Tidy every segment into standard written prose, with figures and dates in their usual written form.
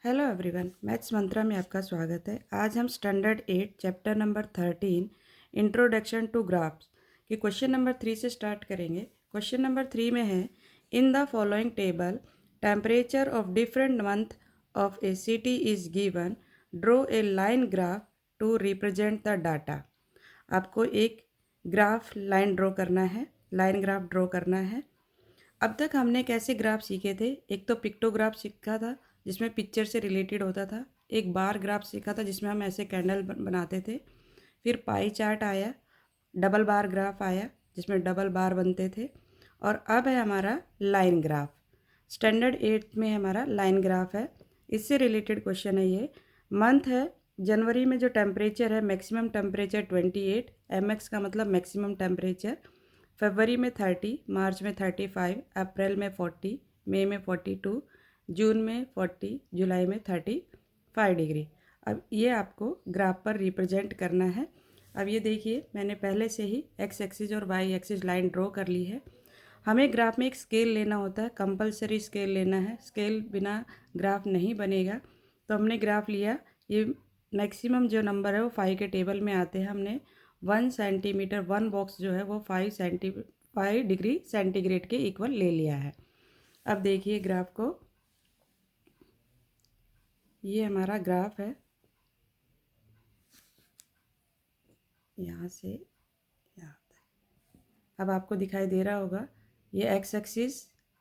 Hello everyone, maths मंत्रा में आपका स्वागत है। आज हम standard 8 chapter number 13 introduction to graphs के क्वेश्चन नंबर 3 से स्टार्ट करेंगे। क्वेश्चन नंबर 3 में है, in the following table temperature of different month of a city is given, draw a line graph to represent the data. आपको एक graph line draw करना है, line graph draw करना है। अब तक हमने कैसे ग्राफ सीखे थे? एक तो पिक्टोग्राफ सीखा था जिसमें पिक्चर से रिलेटेड होता था, एक बार ग्राफ सीखा था जिसमें हम ऐसे कैंडल बनाते थे, फिर पाई चार्ट आया, डबल बार ग्राफ आया जिसमें डबल बार बनते थे, और अब है हमारा लाइन ग्राफ। स्टैंडर्ड 8 में हमारा लाइन ग्राफ है। इससे रिलेटेड क्वेश्चन है ये। मंथ है जनवरी में, जो टेम्परेचर है मैक्सिमम टेम्परेचर 28 mx का मतलब मैक्सिमम टेम्परेचर, फरवरी में 30, मार्च में 35, अप्रैल में 40, मई में 42, जून में 40, जुलाई में 35 डिग्री। अब ये आपको ग्राफ पर रिप्रेजेंट करना है। अब ये देखिए, मैंने पहले से ही एक्स एक्सिस और वाई एक्सिस लाइन ड्रॉ कर ली है। हमें ग्राफ में एक स्केल लेना होता है, कंपलसरी स्केल लेना है, स्केल बिना ग्राफ नहीं बनेगा। तो हमने ग्राफ लिया, ये मैक्सिमम जो नंबर है वो 5 के टेबल में आते हैं। हमने 1 सेंटीमीटर, 1 बॉक्स जो है वो 5 डिग्री सेंटीग्रेड के इक्वल ले लिया है। अब देखिए ग्राफ को, ये हमारा ग्राफ है, यहाँ से यहाँ तक। अब आपको दिखाई दे रहा होगा ये एक्स एक्सिस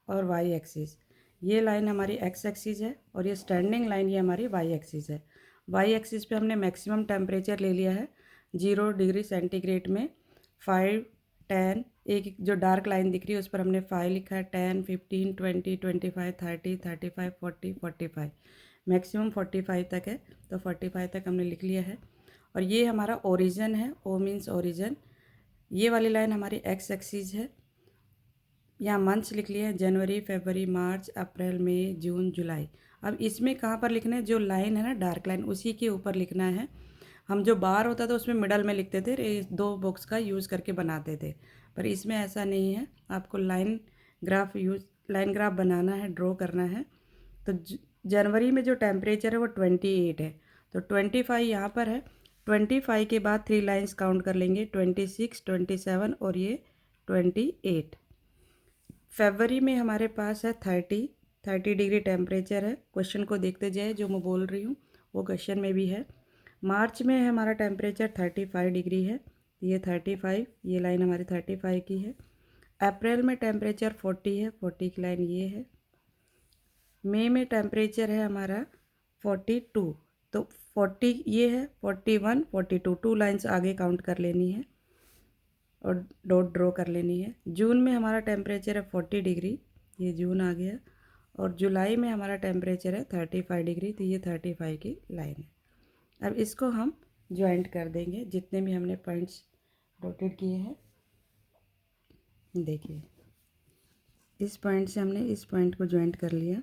और वाई एक्सिस, ये लाइन हमारी एक्स एक्सिस है और ये स्टैंडिंग लाइन ये हमारी वाई एक्सिस है। वाई एक्सिस पे हमने मैक्सिमम टेम्परेचर ले लिया है 0 डिग्री सेंटीग्रेड में। 5, 10, एक जो डार्क लाइन दिख रही है उस पर हमने 5 लिखा है, 10, 15, 20, 25, 30, 35, 40, 45, मैक्सिमम 45 तक है, तो 45 तक हमने लिख लिया है। और ये हमारा ओरिजिन है, ओ मीन्स ओरिजिन। ये वाली लाइन हमारी एक्स एक्सिस है। यहाँ मंथ्स लिख लिए हैं, जनवरी, फरवरी, मार्च, अप्रैल, मई, जून, जुलाई। अब इसमें कहाँ पर लिखना है? जो लाइन है ना डार्क लाइन, उसी के ऊपर लिखना है। हम जो बार होता था उसमें मिडल में लिखते थे, 2 बॉक्स का यूज़ करके बनाते थे, पर इसमें ऐसा नहीं है। आपको लाइन ग्राफ बनाना है, ड्रॉ करना है। तो जनवरी में जो टेम्परेचर है वो 28 है, तो 25 यहाँ पर है। 25 के बाद 3 लाइन्स काउंट कर लेंगे, 26, 27 और ये 28। फरवरी में हमारे पास है 30 डिग्री टेम्परेचर है। क्वेश्चन को देखते जाए, जो मैं बोल रही हूँ वो क्वेश्चन में भी है। मार्च में हमारा टेम्परेचर 35 डिग्री है, ये 35, ये लाइन हमारी 35 की है। अप्रैल में टेम्परेचर 40 है, 40 की लाइन ये है। मई में टेम्परेचर है हमारा 42, तो 40 ये है, 41, 42, 2 लाइन्स आगे काउंट कर लेनी है और डॉट ड्रॉ कर लेनी है। जून में हमारा टेम्परेचर है 40 डिग्री, ये जून आ गया। और जुलाई में हमारा टेम्परेचर है 35 डिग्री, तो ये 35 की लाइन है। अब इसको हम ज्वाइंट कर देंगे, जितने भी हमने पॉइंट्स डॉटेड किए हैं। देखिए, इस पॉइंट से हमने इस पॉइंट को ज्वाइंट कर लिया,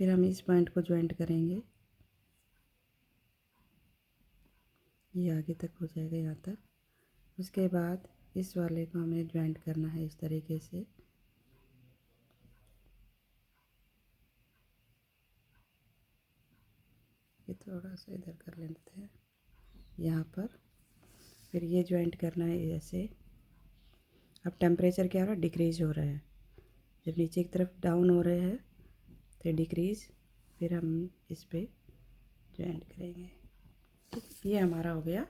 फिर हम इस पॉइंट को ज्वाइंट करेंगे, ये आगे तक हो जाएगा यहाँ तक। उसके बाद इस वाले को हमें ज्वाइंट करना है इस तरीके से। ये थोड़ा सा इधर कर लेते हैं यहाँ पर, फिर ये ज्वाइंट करना है ऐसे। अब टेम्परेचर क्या हो रहा है? डिक्रीज हो रहा है। जब नीचे की तरफ डाउन हो रहे हैं तो डिक्रीज, फिर हम इस पर ज्वाइंट करेंगे। ठीक, ये हमारा हो गया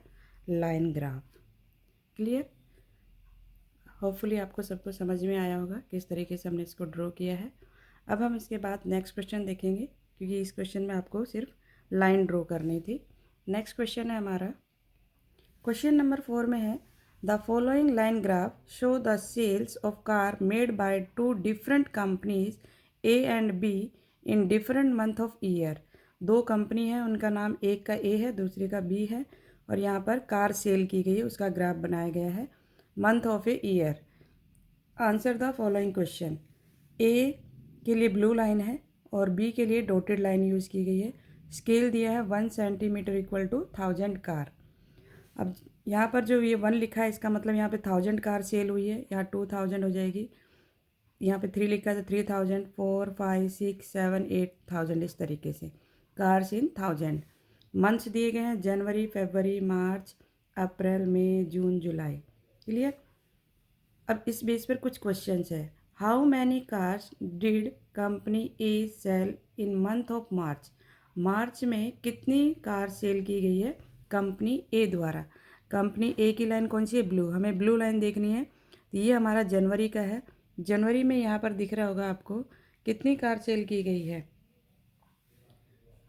लाइन ग्राफ। क्लियर? होपफुली आपको सबको समझ में आया होगा किस तरीके से हमने इसको ड्रॉ किया है। अब हम इसके बाद नेक्स्ट क्वेश्चन देखेंगे, क्योंकि इस क्वेश्चन में आपको सिर्फ लाइन ड्रॉ करनी थी। नेक्स्ट क्वेश्चन है हमारा, क्वेश्चन नंबर 4 में है, the following line graph show the sales of car made by 2 different companies A and B in different month of year. 2 company है, उनका नाम, एक का ए है दूसरी का बी है, और यहाँ पर कार सेल की गई है, उसका ग्राफ बनाया गया है month of a year. Answer the following question. A के लिए ब्लू लाइन है और बी के लिए डॉटेड लाइन यूज़ की गई है। स्केल दिया है 1 सेंटीमीटर इक्वल टू 1000 कार। अब यहाँ पर जो ये 1 लिखा है, इसका मतलब यहाँ पे 1000 कार सेल हुई है, यहाँ 2000 हो जाएगी। यहाँ पे 3 लिखा है तो 3000, 4, 5, 6, 7, 8000 इस तरीके से। Cars in thousand. मंथ्स दिए गए हैं जनवरी, फरवरी, मार्च, अप्रैल, मई, जून, जुलाई। क्लियर। अब इस बेस पर कुछ क्वेश्चंस है। How many cars did company A sell in month of March. March में कितनी कार सेल की गई है कंपनी ए द्वारा। कंपनी ए की लाइन कौन सी है, ब्लू, हमें ब्लू लाइन देखनी है। तो ये हमारा जनवरी का है। जनवरी में यहाँ पर दिख रहा होगा आपको कितनी कार सेल की गई है।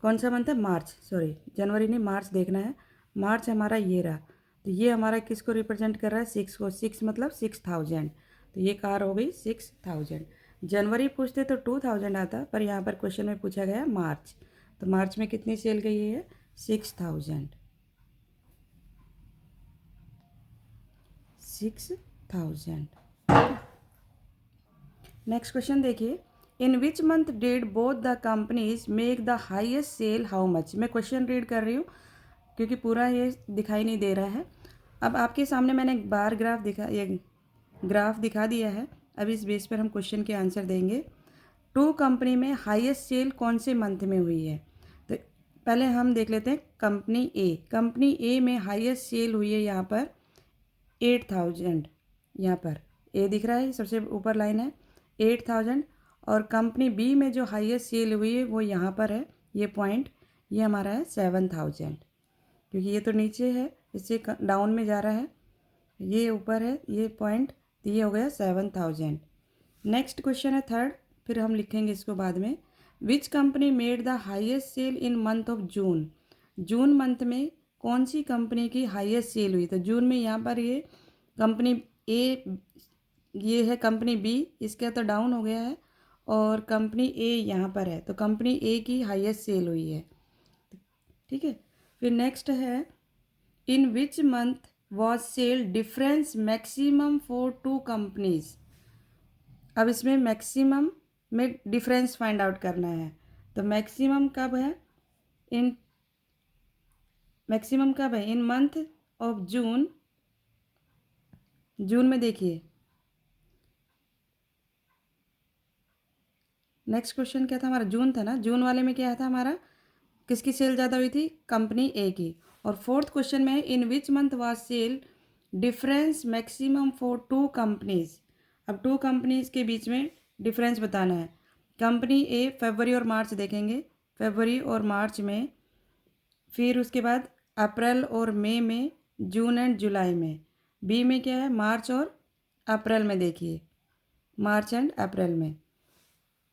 कौन सा मंथ है, मार्च, सॉरी जनवरी नहीं मार्च देखना है। मार्च हमारा ये रहा। तो ये हमारा किसको रिप्रेजेंट कर रहा है, 6 को। 6 मतलब 6000। तो ये कार हो गई 6000। जनवरी पूछते तो 2000 आता, पर यहाँ पर क्वेश्चन में पूछा गया मार्च। तो मार्च में कितनी सेल गई है, 6000। 6000। नेक्स्ट क्वेश्चन देखिए। In which month did both the companies make the highest sale, how much. मैं क्वेश्चन रीड कर रही हूँ क्योंकि पूरा ये दिखाई नहीं दे रहा है। अब आपके सामने मैंने एक बार ग्राफ दिखा दिया है। अब इस बेस पर हम क्वेश्चन के आंसर देंगे। टू कंपनी में हाईएस्ट सेल कौन से मंथ में हुई है। तो पहले हम देख लेते हैं कंपनी ए। कंपनी ए में हाईएस्ट सेल हुई है यहाँ पर 8000। यहाँ पर ए दिख रहा है, सबसे ऊपर लाइन है 8000। और कंपनी बी में जो हाईएस्ट सेल हुई है वो यहाँ पर है, ये पॉइंट, ये हमारा है 7000। क्योंकि ये तो नीचे है, इससे डाउन में जा रहा है, ये ऊपर है ये पॉइंट, तो ये हो गया 7000। नेक्स्ट क्वेश्चन है थर्ड, फिर हम लिखेंगे इसको बाद में। Which company made the highest sale in month of June. June month में कौन सी कंपनी की हाईएस्ट सेल हुई। तो जून में यहाँ पर ये कंपनी ए, ये है कंपनी बी, इसका तो डाउन हो गया है, और कंपनी ए यहाँ पर है, तो कंपनी ए की हाईएस्ट सेल हुई है। ठीक है। फिर नेक्स्ट है in which month was sale difference maximum for two companies. अब इसमें मैक्सिमम में डिफरेंस फाइंड आउट करना है। तो मैक्सिमम कब है, इन मंथ ऑफ जून। जून में देखिए नेक्स्ट क्वेश्चन क्या था हमारा, जून था ना। जून वाले में क्या था हमारा, किसकी सेल ज़्यादा हुई थी, कंपनी ए की। और फोर्थ क्वेश्चन में in which month was sale difference maximum for two companies. अब टू कंपनीज के बीच में डिफरेंस बताना है। कंपनी ए फरवरी और मार्च देखेंगे, फरवरी और मार्च में। फिर उसके बाद अप्रैल और मई में, जून एंड जुलाई में। बी में क्या है, मार्च और अप्रैल में, देखिए मार्च एंड अप्रैल में।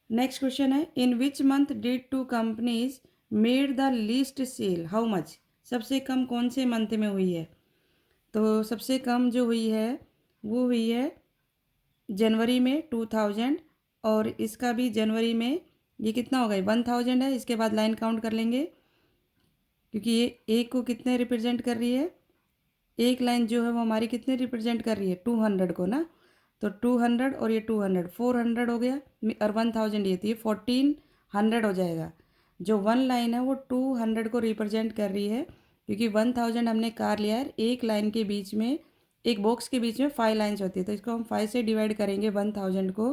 नेक्स्ट क्वेश्चन है in which month did two companies made the least sale, how much. सबसे कम कौन से मंथ में हुई है। तो सबसे कम जो हुई है वो हुई है जनवरी में 2000। और इसका भी जनवरी में ये कितना हो गया, 1000 है। इसके बाद लाइन काउंट कर लेंगे, क्योंकि ये एक को कितने रिप्रेजेंट कर रही है, एक लाइन जो है वो हमारी कितने रिप्रेजेंट कर रही है, 200 को ना। तो 200 और ये 200, 400 हो गया, और 1000 ये थी, ये 1400 हो जाएगा। जो वन लाइन है वो 200 को रिप्रेजेंट कर रही है, क्योंकि 1000 हमने कार लिया है। एक लाइन के बीच में, एक बॉक्स के बीच में 5 लाइन्स होती है, तो इसको हम 5 से डिवाइड करेंगे 1000 को,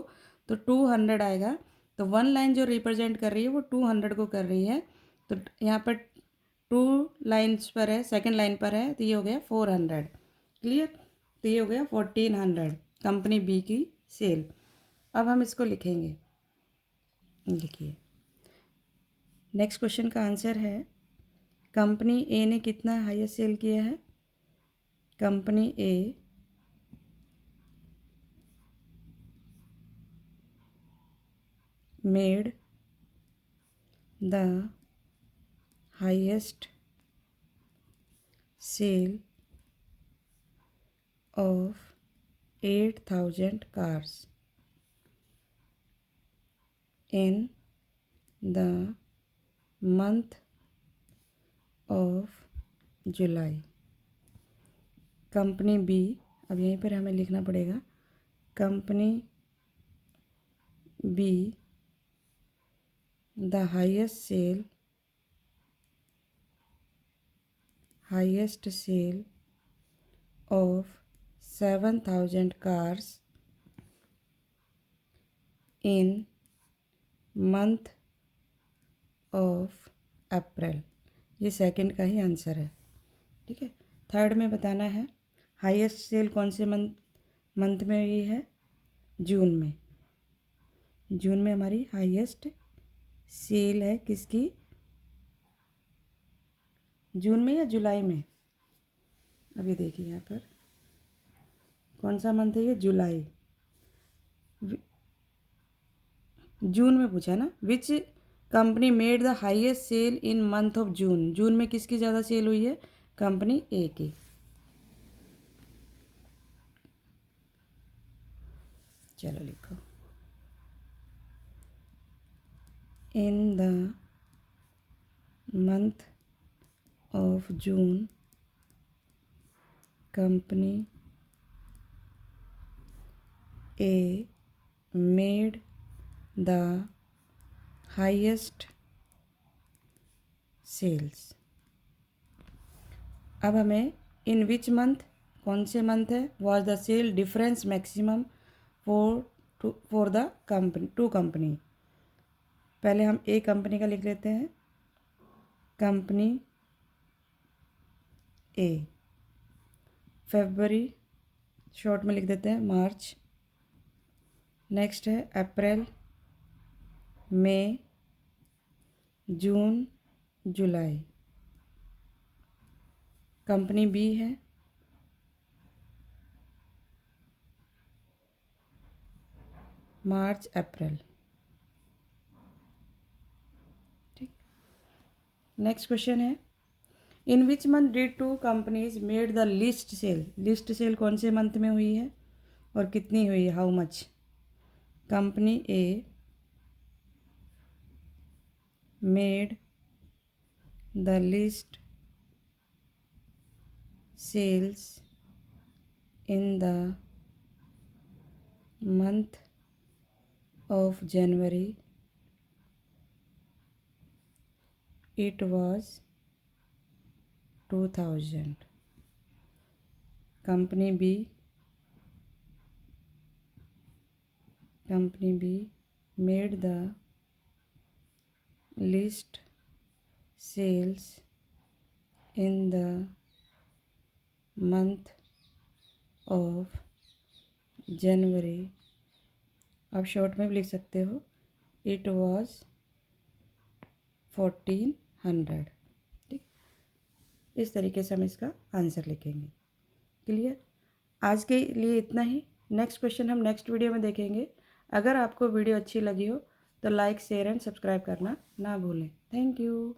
तो 200 आएगा। तो वन लाइन जो रिप्रेजेंट कर रही है वो 200 को कर रही है। तो यहाँ पर 2 लाइन्स पर है, सेकंड लाइन पर है, तो ये हो गया 400। क्लियर। तो ये हो गया 1400 कंपनी बी की सेल। अब हम इसको लिखेंगे, लिखिए। नेक्स्ट क्वेश्चन का आंसर है कंपनी ए ने कितना हाईएस्ट सेल किया है। Company A made the highest sale of 8000 cars in the month of July. Company B, अब यहीं पर हमें लिखना पड़ेगा, company B the highest sale of 7000 cars in month of April. ये सेकंड का ही आंसर है, ठीक है। थर्ड में बताना है हाईएस्ट सेल कौन से मंथ में हुई है? जून में। जून में हमारी हाईएस्ट सेल है किसकी? जून में या जुलाई में? अभी देखिए यहाँ पर कौन सा मंथ है ये? जुलाई। जून में पूछा ना, which company made the highest sale in month of June. June में किसकी ज़्यादा सेल हुई है? कंपनी ए की। चलो लिखो, in the month of June company A made the highest sales. अब हमें इन विच मंथ, कौन से मंथ है, was the sale difference maximum for the company, two company. पहले हम ए कंपनी का लिख लेते हैं, कंपनी ए। फरवरी शॉर्ट में लिख देते हैं मार्च। नेक्स्ट है अप्रैल, मई, जून, जुलाई। कंपनी बी है मार्च अप्रैल, ठीक। नेक्स्ट क्वेश्चन है in which month did two companies made the least sale. Least sale कौन से मंथ में हुई है और कितनी हुई है? How much? Company A made the least sales in the month of January. It was 2000. Company B made the least sales in the month of January. आप शॉर्ट में भी लिख सकते हो, इट was 1400, ठीक। इस तरीके से हम इसका आंसर लिखेंगे। क्लियर? आज के लिए इतना ही। नेक्स्ट क्वेश्चन हम नेक्स्ट वीडियो में देखेंगे। अगर आपको वीडियो अच्छी लगी हो तो लाइक, शेयर एंड सब्सक्राइब करना ना भूलें। Thank you.